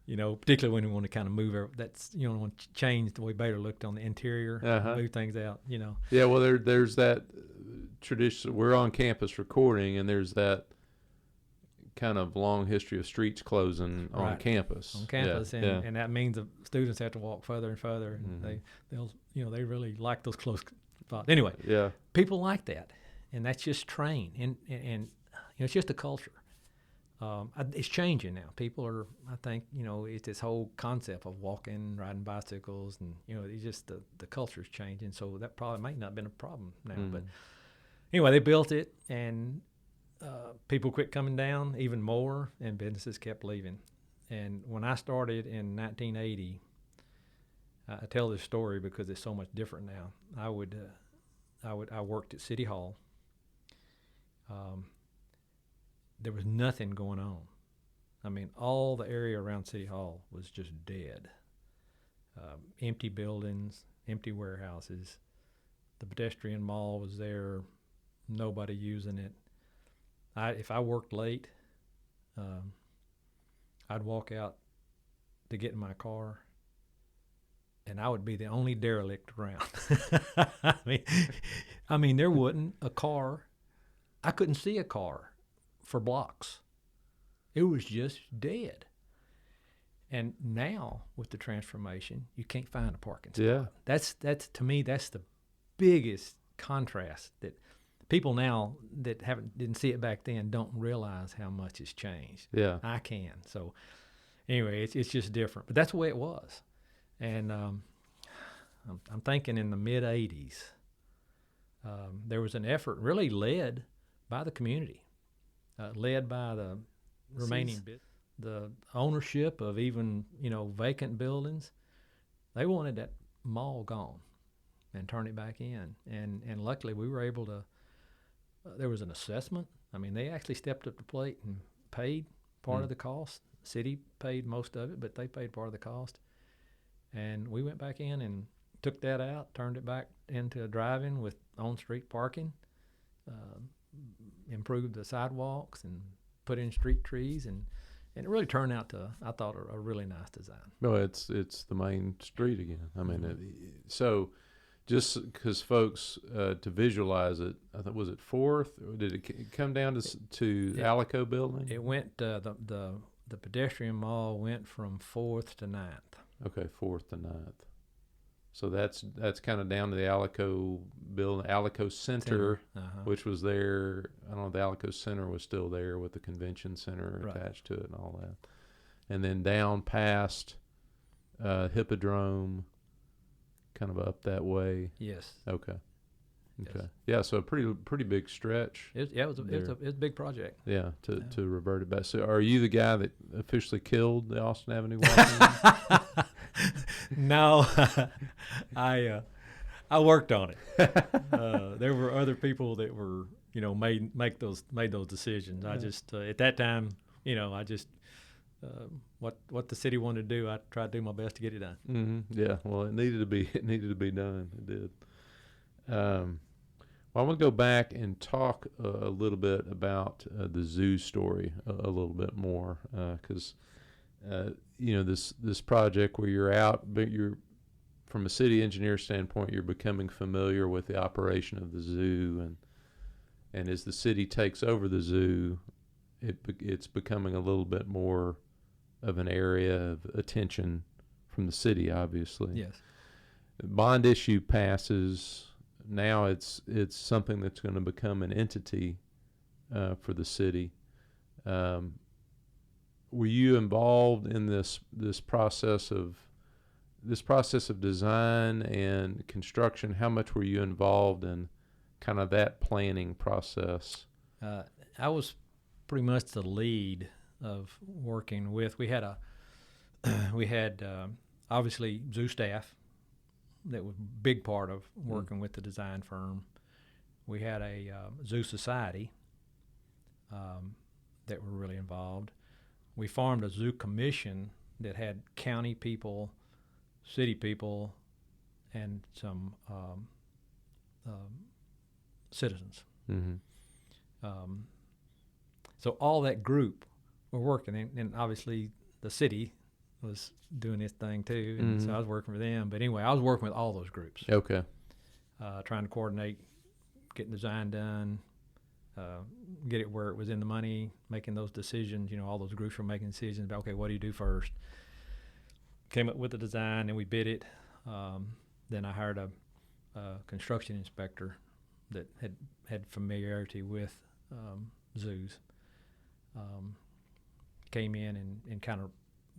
particularly when you want to kind of move, want to change the way Baylor looked on the interior, move things out. Yeah, well, there's that tradition. We're on campus recording, and there's that kind of long history of streets closing on campus. And that means the students have to walk further and further, and they really like those close spots. Anyway, people like that, and that's just trained, and it's just a culture. It's changing now. People are, I think, it's this whole concept of walking, riding bicycles, and it's just the culture's changing. So that probably might not have been a problem now, but anyway, they built it, and people quit coming down even more, and businesses kept leaving. And when I started in 1980, I tell this story because it's so much different now. I worked at City Hall. There was nothing going on. I mean, all the area around City Hall was just dead. Empty buildings, empty warehouses. The pedestrian mall was there, nobody using it. If I worked late, I'd walk out to get in my car, and I would be the only derelict around. I mean, there wasn't a car. I couldn't see a car for blocks. It was just dead. And now with the transformation, you can't find a parking spot. Yeah. That's to me, that's the biggest contrast that people now that didn't see it back then don't realize how much it's changed. Yeah. I can. So anyway, it's just different. But that's the way it was. And I'm thinking in the mid 80s, there was an effort really led by the community, led by the remaining the ownership of even vacant buildings. They wanted that mall gone and turn it back in, and luckily we were able to. There was an assessment. I mean, they actually stepped up to the plate and paid part of the cost. The city paid most of it, but they paid part of the cost. And we went back in and took that out, turned it back into a drive-in with on-street parking, improved the sidewalks, and put in street trees, and it really turned out to, I thought, a really nice design. Well, it's the main street again. I mean, so just because folks to visualize it, I thought, was it 4th, or did it come down to Alico building? It went the pedestrian mall went from 4th to 9th. Okay, 4th to 9th. So that's kind of down to the Alico building, Alico Center, which was there. I don't know if the Alico Center was still there with the convention center attached to it and all that. And then down past Hippodrome, kind of up that way. Yes. Okay. Yes. Yeah, so a pretty big stretch. It was a big project. Yeah, to revert it back. So are you the guy that officially killed the Austin Avenue Walk? No, I worked on it. There were other people that were made those decisions. I just at that time I just what the city wanted to do, I tried to do my best to get it done. Mm-hmm. Yeah, well, it needed to be done. It did. Well, I want to go back and talk a little bit about the zoo story a little bit more, because this project where you're out, but you're from a city engineer standpoint, you're becoming familiar with the operation of the zoo, and as the city takes over the zoo, it's becoming a little bit more of an area of attention from the city, obviously. Yes. The bond issue passes. Now it's something that's going to become an entity for the city. Were you involved in this process of design and construction? How much were you involved in kind of that planning process? I was pretty much the lead of working with. We had obviously zoo staff that was a big part of working with the design firm. We had a zoo society that were really involved. We formed a zoo commission that had county people, city people, and some citizens. Mm-hmm. So all that group were working, and obviously the city was doing its thing too, and so I was working for them. But anyway, I was working with all those groups. Okay. Trying to coordinate, getting design done, get it where it was in the money, making those decisions. All those groups were making decisions about, okay, what do you do first? Came up with the design, and we bid it. Then I hired a construction inspector that had familiarity with zoos. Came in and kind of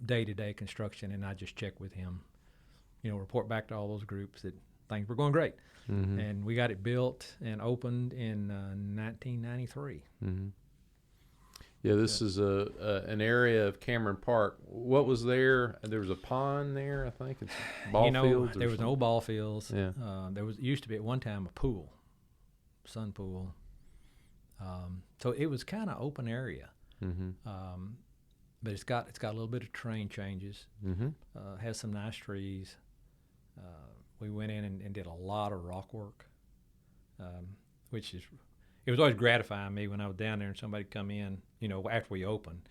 day-to-day construction, and I just checked with him, report back to all those groups that things were going great. Mm-hmm. And we got it built and opened in 1993. Mm-hmm. Yeah, this is an area of Cameron Park. What was there? There was a pond there, I think. It's ball fields. There was no ball fields. Yeah. There used to be at one time a pool, sun pool. So it was kind of open area. Mm-hmm. But it's got a little bit of terrain changes. Mm-hmm. Has some nice trees. We went in and did a lot of rock work, it was always gratifying me when I was down there and somebody come in, after we opened,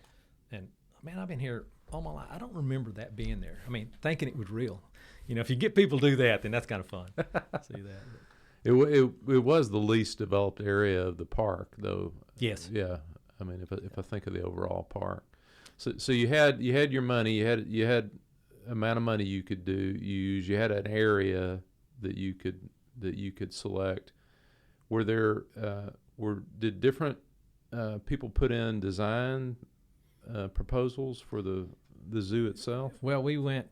and man, I've been here all my life. I don't remember that being there. I mean, thinking it was real. If you get people to do that, then that's kind of fun. See that. It was the least developed area of the park, though. Yes. Yeah. I mean, if I think of the overall park, so you had your money, you had amount of money you could use. You had an area that you could select. Did different people put in design proposals for the zoo itself? Well, we went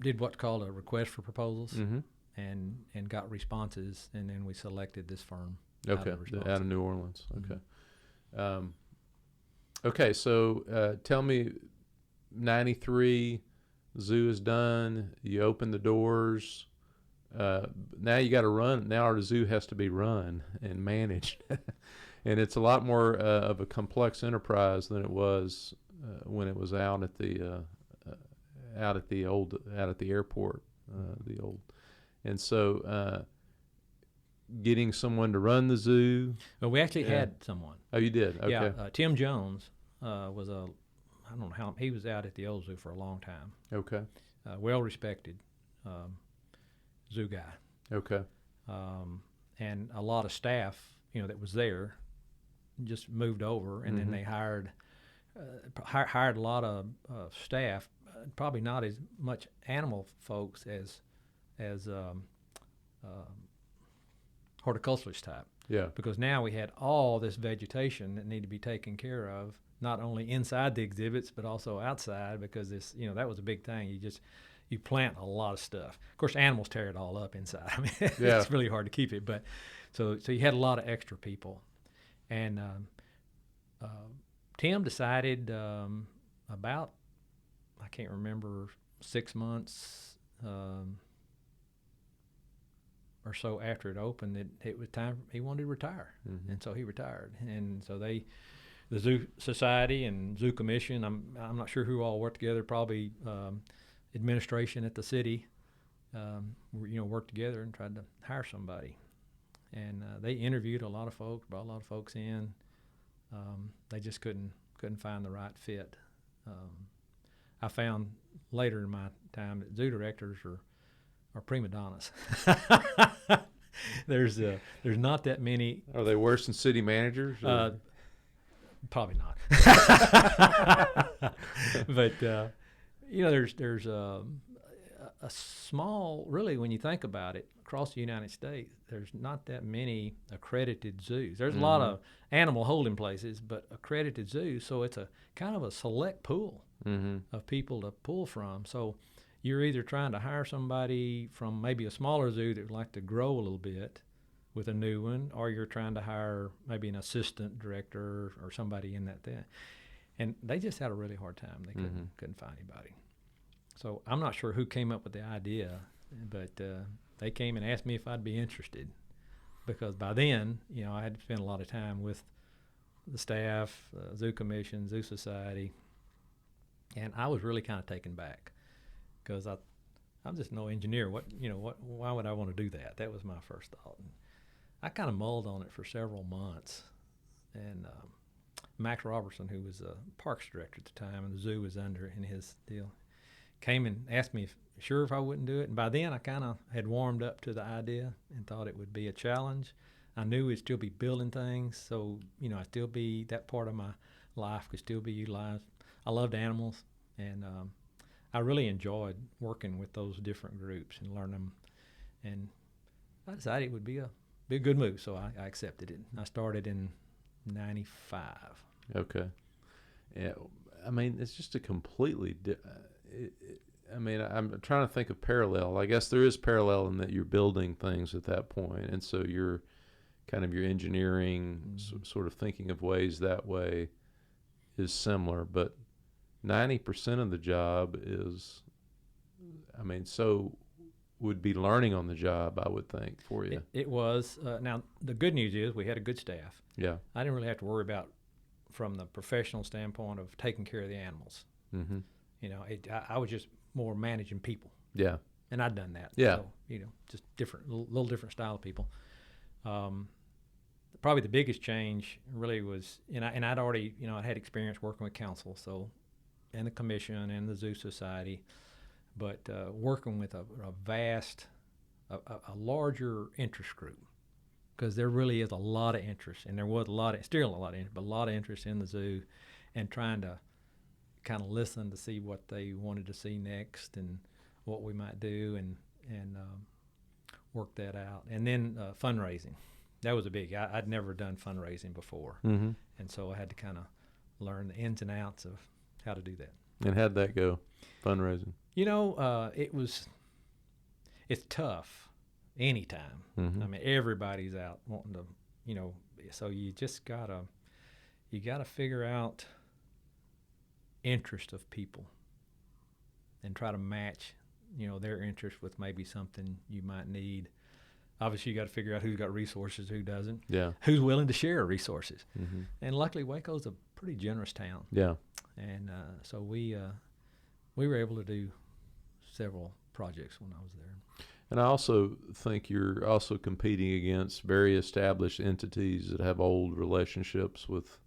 did what's called a request for proposals, mm-hmm. and got responses, and then we selected this firm. Okay, out of New Orleans. Okay. Mm-hmm. Okay, so tell me, 93, zoo is done. You open the doors. Now you got to run. Now our zoo has to be run and managed, and it's a lot more of a complex enterprise than it was when it was out at the airport. And so getting someone to run the zoo. Well, we actually had someone. Oh, you did? Okay. Yeah, Tim Jones was I don't know how, he was out at the old zoo for a long time. Okay. Well respected zoo guy. Okay. And a lot of staff, that was there, just moved over, and mm-hmm. then they hired a lot of staff. Probably not as much animal folks as horticulturalist type. Yeah. Because now we had all this vegetation that needed to be taken care of, not only inside the exhibits but also outside, because this, that was a big thing. You plant a lot of stuff. Of course, animals tear it all up inside. I mean, it's really hard to keep it. But so you had a lot of extra people, and Tim decided about, I can't remember, 6 months or so after it opened, that it was time he wanted to retire, mm-hmm. and so he retired. And so the Zoo Society and Zoo Commission, I'm not sure who all worked together, probably administration at the city, worked together and tried to hire somebody. And they interviewed a lot of folks, brought a lot of folks in. They just couldn't find the right fit. I found later in my time that zoo directors are prima donnas. There's not that many. Are they worse than city managers? Probably not. But there's a small, really, when you think about it, across the United States, there's not that many accredited zoos. There's mm-hmm. a lot of animal holding places, but accredited zoos, so it's a kind of a select pool mm-hmm. of people to pull from. So you're either trying to hire somebody from maybe a smaller zoo that would like to grow a little bit with a new one, or you're trying to hire maybe an assistant director or somebody in that thing. And they just had a really hard time. They couldn't find anybody. So I'm not sure who came up with the idea, but they came and asked me if I'd be interested, because by then, I had spent a lot of time with the staff, Zoo Commission, Zoo Society, and I was really kind of taken back, because I'm just no engineer. Why would I want to do that? That was my first thought. And I kind of mulled on it for several months, and Max Robertson, who was a parks director at the time, and the zoo was under in his deal, came and asked me if I wouldn't do it. And by then, I kind of had warmed up to the idea and thought it would be a challenge. I knew we'd still be building things, so I'd still be, that part of my life could still be utilized. I loved animals, and I really enjoyed working with those different groups and learning them. And I decided it would be a good move, so I accepted it. I started in 95. Okay. Yeah, I mean, it's just a completely I'm trying to think of parallel. I guess there is parallel in that you're building things at that point, and so you're kind of your engineering sort of thinking of ways that way is similar, but 90% of the job is, I mean, so would be learning on the job, I would think, for you. It was. Now, the good news is we had a good staff. Yeah. I didn't really have to worry about from the professional standpoint of taking care of the animals. Mm-hmm. You know, I was just more managing people. Yeah. And I'd done that. Yeah. So, you know, just different, little different style of people. Probably the biggest change really was, and I'd already, you know, I had experience working with council, so, and the commission and the Zoo Society, but working with a larger interest group, because there really is a lot of interest, and there was still a lot of interest, but a lot of interest in the zoo, and trying to kind of listen to see what they wanted to see next and what we might do, and work that out. And then fundraising. That was a big. I'd never done fundraising before, Mm-hmm. and so I had to kind of learn the ins and outs of how to do that. And how'd that go, fundraising? You know, it's tough anytime. Mm-hmm. I mean, everybody's out wanting to, you know, so you just gotta figure out interest of people and try to match, you know, their interest with maybe something you might need. Obviously, you got to figure out who's got resources, who doesn't, Yeah. who's willing to share resources. Mm-hmm. And luckily, Waco's a pretty generous town. Yeah. And so we were able to do several projects when I was there. And I also think you're also competing against very established entities that have old relationships with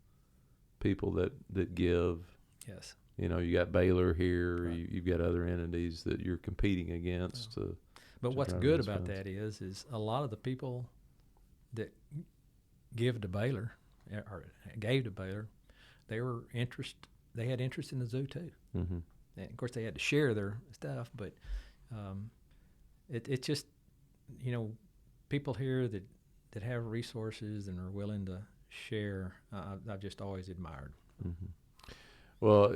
people that give. Yes. You know, you got Baylor here, Right. you've got other entities that you're competing against. But to what's drive good those about funds. that is a lot of the people that give to Baylor or gave to Baylor, they had interest in the zoo too. Mm-hmm. And of course, they had to share their stuff, but it's just, you know, people here that have resources and are willing to share. I've just always admired. Mm-hmm. Well,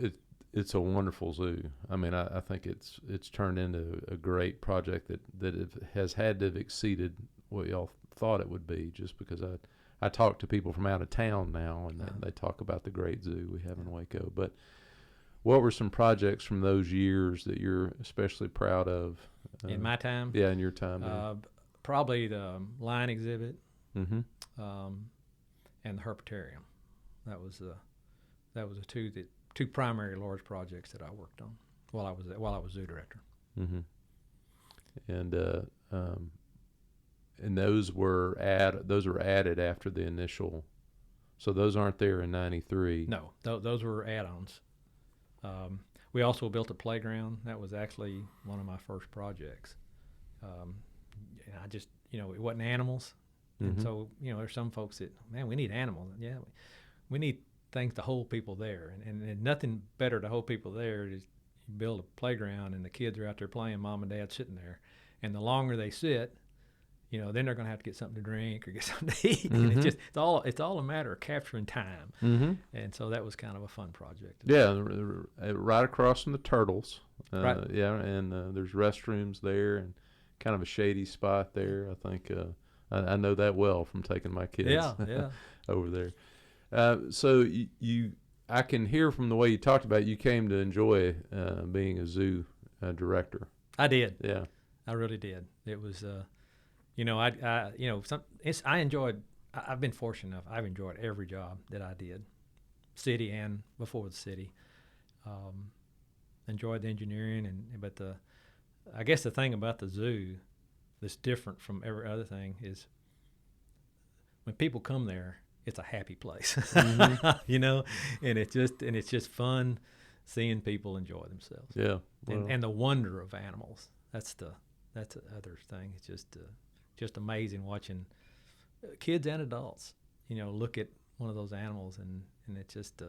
it's a wonderful zoo. I mean, I think it's turned into a great project that it has had to have exceeded what y'all thought it would be, just because I talk to people from out of town now, and they talk about the great zoo we have in Waco. But what were some projects from those years that you're especially proud of? In my time? Yeah, in your time there. Probably the lion exhibit Mm-hmm. and the herpetarium. That was the two primary large projects that I worked on while I was zoo director. Mm-hmm. And those were added after the initial. So those aren't there in '93. No, those were add-ons. We also built a playground. That was actually one of my first projects. And I just, you know, it wasn't animals. Mm-hmm. And so, you know, there's some folks that, man, we need animals. Yeah, we need things to hold people there. And nothing better to hold people there is you build a playground and the kids are out there playing, mom and dad sitting there. And the longer they sit, you know, then they're going to have to get something to drink or get something to eat. Mm-hmm. And it's all a matter of capturing time. Mm-hmm. And so that was kind of a fun project. Yeah, right across from the turtles. Right. Yeah, and there's restrooms there and kind of a shady spot there. I think I know that well from taking my kids Yeah. over there. So I can hear from the way you talked about it, you came to enjoy being a zoo director. I did. Yeah. I really did. It was, you know, I've been fortunate enough. I've enjoyed every job that I did, city and before the city. Enjoyed the engineering, but I guess the thing about the zoo that's different from every other thing is when people come there, it's a happy place, Mm-hmm. you know, and it's just fun seeing people enjoy themselves. Yeah. Well, And the wonder of animals. That's the other thing. It's just amazing watching kids and adults, you know, look at one of those animals and it's just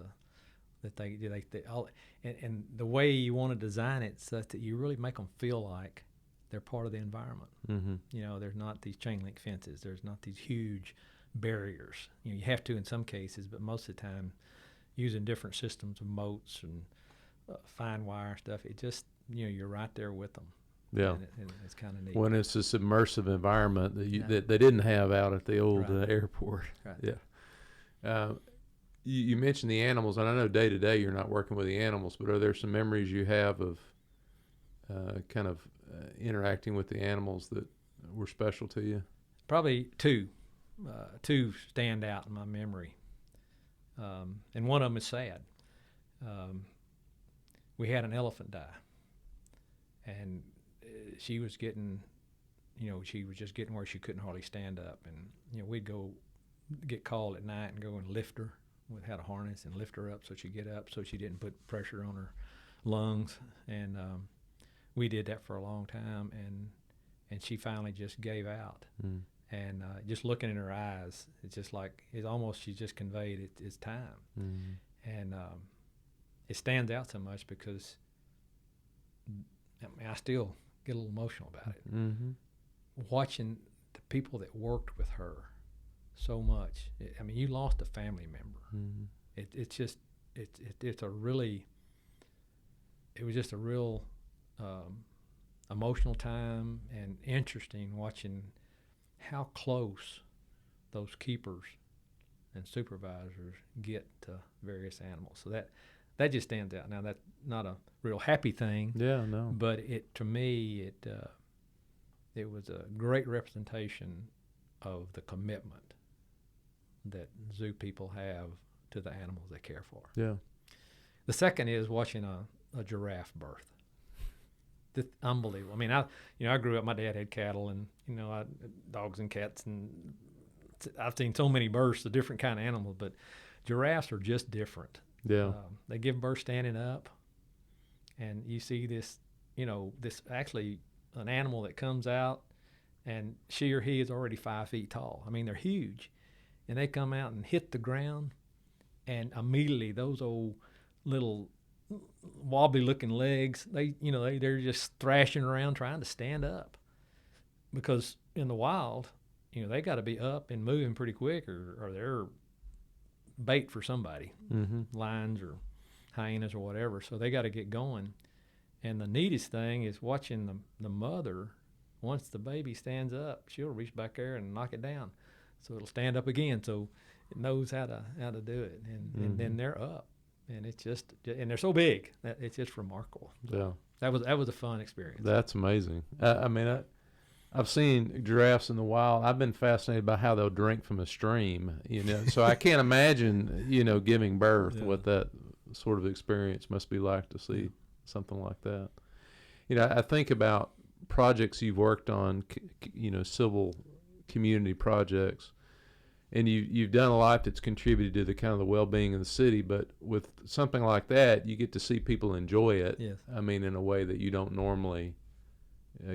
that they all and the way you want to design it so that you really make them feel like they're part of the environment. mm-hmm. You know, there's not these chain link fences. There's not these huge barriers. You know, you have to in some cases, but most of the time, using different systems of moats and fine wire stuff. It just, you know, you're right there with them. Yeah. And it's kind of neat. When it's this immersive environment that Yeah. that they didn't have out at the old Right. airport. Right. Yeah. You mentioned the animals, and I know day to day you're not working with the animals, but are there some memories you have of interacting with the animals that were special to you? Probably two stand out in my memory, and one of them is sad. We had an elephant die, and she was getting, she was just getting where she couldn't hardly stand up, and we'd go get called at night and go and lift her. We had a harness and lift her up so she'd get up so she didn't put pressure on her lungs, and we did that for a long time, and she finally just gave out. And just looking in her eyes, it's just like she just conveyed it's time. And it stands out so much because I still get a little emotional about it. Watching the people that worked with her so much. You lost a family member. It was just a real emotional time, and interesting watching how close those keepers and supervisors get to various animals. So that just stands out. Now, that's not a real happy thing. Yeah, no. But to me, it was a great representation of the commitment that zoo people have to the animals they care for. Yeah. The second is watching a giraffe birth. It's unbelievable. I grew up. My dad had cattle, and dogs and cats, and I've seen so many births of different kind of animals. But giraffes are just different. Yeah. They give birth standing up, and you see this actually an animal that comes out, and she or he is already 5 feet tall. They're huge, and they come out and hit the ground, and immediately those old little wobbly looking legs, they're just thrashing around trying to stand up, because in the wild, they got to be up and moving pretty quick, or they're bait for somebody, lions or hyenas or whatever. So they got to get going. And the neatest thing is watching the mother. Once the baby stands up, she'll reach back there and knock it down, so it'll stand up again. So it knows how to do it, and then they're up. And and they're so big that it's just remarkable. Yeah, that was a fun experience. That's amazing. I've seen giraffes in the wild. I've been fascinated by how they'll drink from a stream. So I can't imagine giving birth. What that sort of experience must be like to see something like that. I think about projects you've worked on, civil community projects. And you've done a lot that's contributed to the kind of the well-being of the city, but with something like that, you get to see people enjoy it. Yes. In a way that you don't normally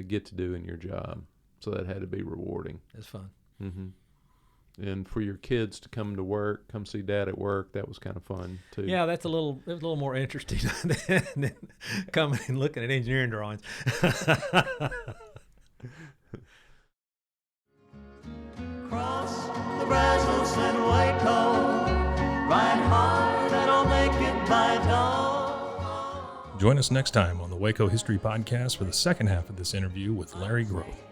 get to do in your job. So that had to be rewarding. It's fun. And for your kids to come to work, come see Dad at work, that was kind of fun too. Yeah, it was a little more interesting than coming and looking at engineering drawings. Cross the Brazos and Waco, ride hard and I'll make it by dawn. Join us next time on the Waco History Podcast for the second half of this interview with Larry Groth.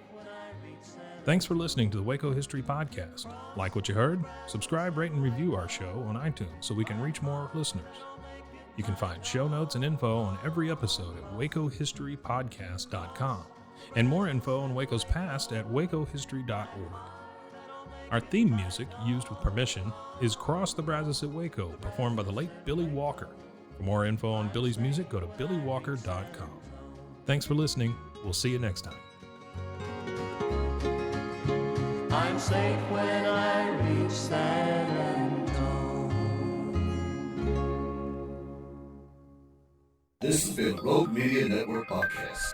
Thanks for listening to the Waco History Podcast. Like what you heard? Subscribe, rate, and review our show on iTunes so we can reach more listeners. You can find show notes and info on every episode at wacohistorypodcast.com, and more info on Waco's past at wacohistory.org. Our theme music, used with permission, is Cross the Brazos at Waco, performed by the late Billy Walker. For more info on Billy's music, go to billywalker.com. Thanks for listening. We'll see you next time. I'm safe when I reach San Antonio. This has been a Rogue Media Network podcast.